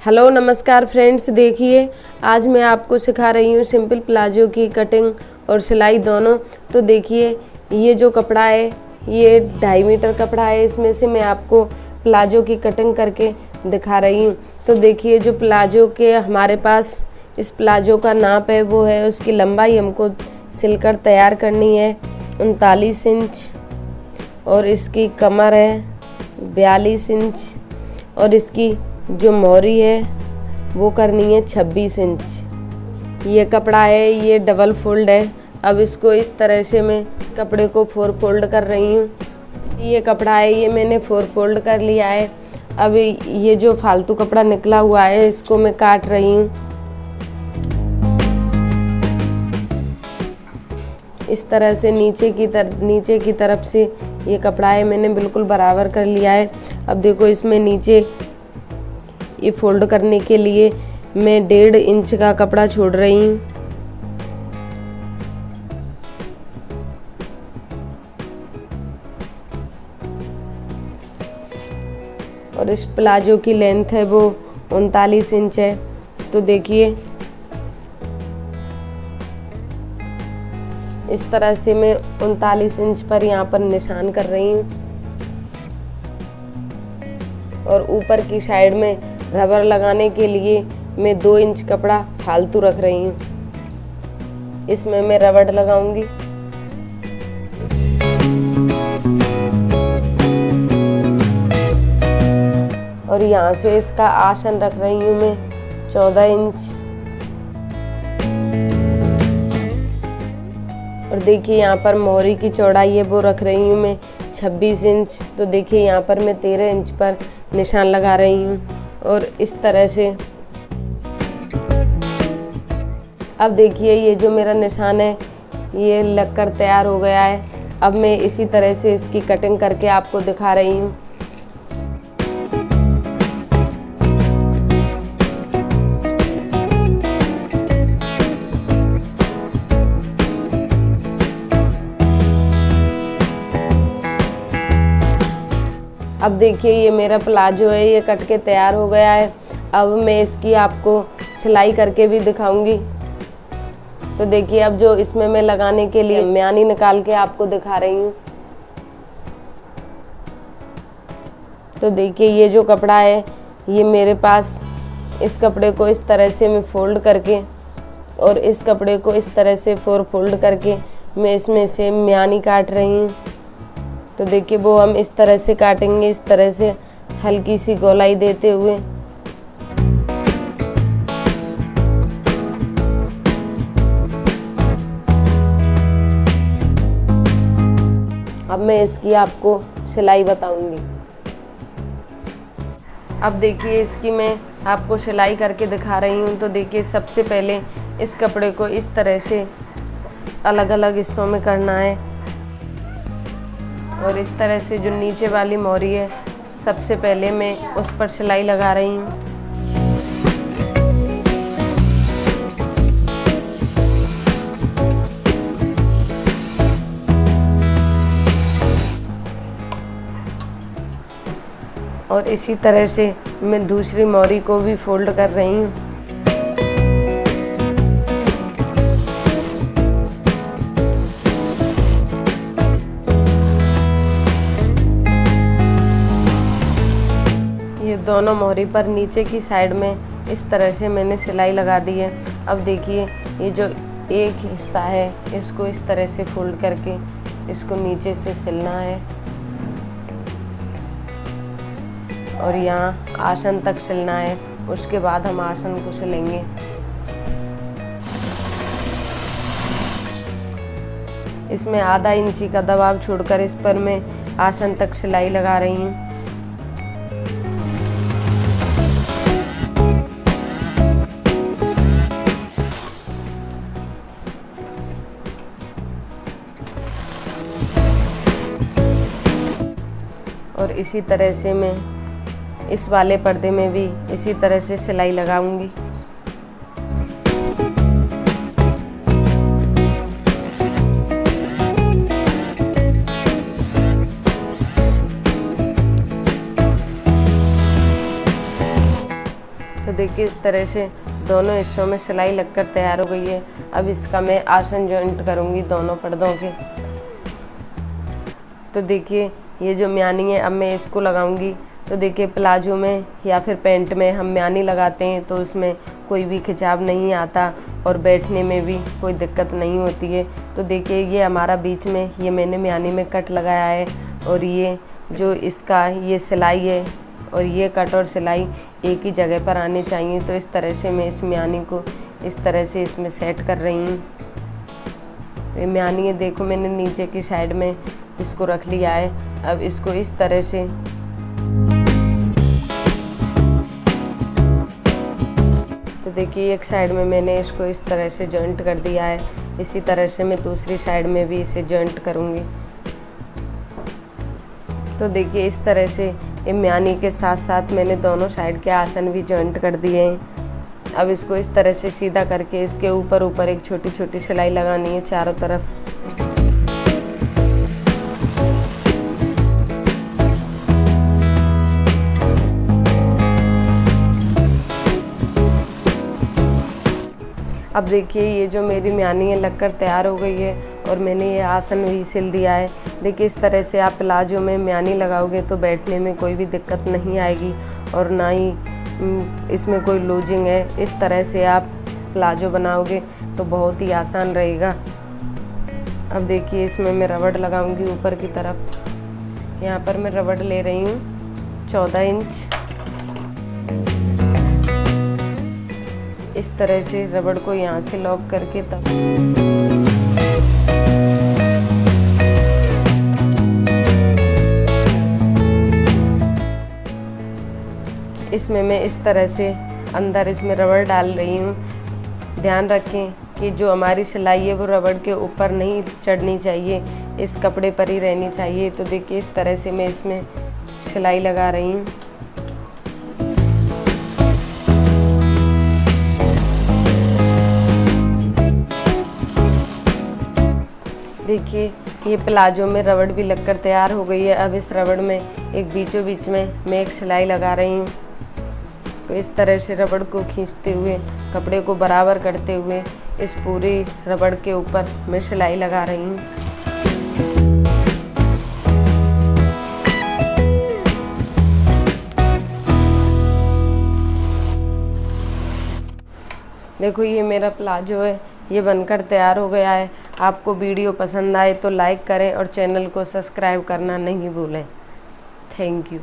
Hello नमस्कार friends, देखिए आज मैं आपको सिखा रही हूँ सिंपल प्लाजो की कटिंग और सिलाई दोनों। तो देखिए ये जो कपड़ा है ये 2.5 मीटर कपड़ा है। इसमें से मैं आपको प्लाजो की कटिंग करके दिखा रही हूँ। तो देखिए जो प्लाजो के हमारे पास इस प्लाजो का नाप है वो है, उसकी लंबाई हमको सिलकर तैयार करनी है 39 इंच और इसकी कमर है 42 इंच और इसकी जो मोहरी है वो करनी है 26 इंच। ये कपड़ा है, ये डबल फोल्ड है। अब इसको इस तरह से मैं कपड़े को 4 फोल्ड कर रही हूँ। ये कपड़ा है, ये मैंने 4 फोल्ड कर लिया है। अब ये जो फालतू कपड़ा निकला हुआ है इसको मैं काट रही हूँ। इस तरह से नीचे की तरफ से ये कपड़ा है मैंने बिल्कुल बराबर कर लिया है। अब देखो इसमें नीचे ये फोल्ड करने के लिए मैं 1.5 इंच का कपड़ा छोड़ रही हूँ। और इस प्लाजो की लेंथ है वो 39 इंच है। तो देखिए इस तरह से मैं 39 इंच पर यहाँ पर निशान कर रही हूँ और ऊपर की साइड में रबर लगाने के लिए मैं 2 इंच कपड़ा फालतू रख रही हूँ। इसमें मैं रबर लगाऊंगी। और यहाँ से इसका आसन रख रही हूँ मैं 14 इंच। और देखिए यहाँ पर मोहरी की चौड़ाई है वो रख रही हूँ मैं 26 इंच। तो देखिए यहाँ पर मैं 13 इंच पर निशान लगा रही हूँ और इस तरह से। अब देखिए ये जो मेरा निशान है ये लगकर तैयार हो गया है। अब मैं इसी तरह से इसकी कटिंग करके आपको दिखा रही हूँ। अब देखिए ये मेरा प्लाजो है, ये कट के तैयार हो गया है। अब मैं इसकी आपको सिलाई करके भी दिखाऊंगी। तो देखिए अब जो इसमें मैं लगाने के लिए म्यानी निकाल के आपको दिखा रही हूँ। तो देखिए ये जो कपड़ा है ये मेरे पास, इस कपड़े को इस तरह से मैं फोल्ड करके और इस कपड़े को इस तरह से 4 फोल्ड करके मैं इसमें से म्यानी काट रही हूँ। तो देखिए वो हम इस तरह से काटेंगे, इस तरह से हल्की सी गोलाई देते हुए। अब मैं इसकी आपको सिलाई बताऊंगी। अब देखिए इसकी मैं आपको सिलाई करके दिखा रही हूँ। तो देखिए सबसे पहले इस कपड़े को इस तरह से अलग अलग हिस्सों में करना है और इस तरह से जो नीचे वाली मोहरी है सबसे पहले मैं उस पर सिलाई लगा रही हूँ। और इसी तरह से मैं दूसरी मोहरी को भी फोल्ड कर रही हूँ। ये दोनों मोहरी पर नीचे की साइड में इस तरह से मैंने सिलाई लगा दी है। अब देखिए ये जो एक हिस्सा है इसको इस तरह से फोल्ड करके इसको नीचे से सिलना है और यहाँ आसन तक सिलना है। उसके बाद हम आसन को सिलेंगे। इसमें आधा इंची का दबाव छोड़कर इस पर मैं आसन तक सिलाई लगा रही हूँ। और इसी तरह से मैं इस वाले पर्दे में भी इसी तरह से सिलाई लगाऊंगी। तो देखिए इस तरह से दोनों हिस्सों में सिलाई लगकर तैयार हो गई है। अब इसका मैं आसन जॉइंट करूँगी दोनों पर्दों के। तो देखिए ये जो म्यानी है अब मैं इसको लगाऊंगी। तो देखिए प्लाजो में या फिर पैंट में हम म्यानी लगाते हैं तो उसमें कोई भी खिंचाव नहीं आता और बैठने में भी कोई दिक्कत नहीं होती है। तो देखिए ये हमारा बीच में ये मैंने म्यानी में कट लगाया है और ये जो इसका ये सिलाई है और ये कट और सिलाई एक ही जगह पर आनी चाहिए। तो इस तरह से मैं इस म्यानी को इस तरह से इसमें सेट कर रही हूँ। ये म्यानी है, देखो मैंने नीचे की साइड में इसको रख लिया है। अब इसको इस तरह से तो देखिए एक साइड में मैंने इसको इस तरह से जॉइंट कर दिया है। इसी तरह से मैं दूसरी साइड में भी इसे जॉइंट करूँगी। तो देखिए इस तरह से ये म्यानी के साथ साथ मैंने दोनों साइड के आसन भी जॉइंट कर दिए हैं। अब इसको इस तरह से सीधा करके इसके ऊपर एक छोटी छोटी सिलाई लगानी है चारों तरफ। अब देखिए ये जो मेरी म्यानी है लगकर तैयार हो गई है और मैंने ये आसन भी सिल दिया है। देखिए इस तरह से आप प्लाजो में म्यानी लगाओगे तो बैठने में कोई भी दिक्कत नहीं आएगी और ना ही इसमें कोई लूजिंग है। इस तरह से आप प्लाजो बनाओगे तो बहुत ही आसान रहेगा। अब देखिए इसमें मैं रबड़ लगाऊंगी ऊपर की तरफ। यहाँ पर मैं रबड़ ले रही हूँ 14 इंच। इस तरह से रबड़ को यहाँ से लॉक करके तब इसमें मैं इस तरह से अंदर इसमें रबड़ डाल रही हूँ। ध्यान रखें कि जो हमारी सिलाई है वो रबड़ के ऊपर नहीं चढ़नी चाहिए, इस कपड़े पर ही रहनी चाहिए। तो देखिए इस तरह से मैं इसमें सिलाई लगा रही हूँ। देखिए ये प्लाजो में रबड़ भी लगकर तैयार हो गई है। अब इस रबड़ में एक बीचों बीच में मैं एक सिलाई लगा रही हूँ। तो इस तरह से रबड़ को खींचते हुए कपड़े को बराबर करते हुए इस पूरी रबड़ के ऊपर मैं सिलाई लगा रही हूँ। देखो ये मेरा प्लाजो है, ये बनकर तैयार हो गया है। आपको वीडियो पसंद आए तो लाइक करें और चैनल को सब्सक्राइब करना नहीं भूलें। Thank you.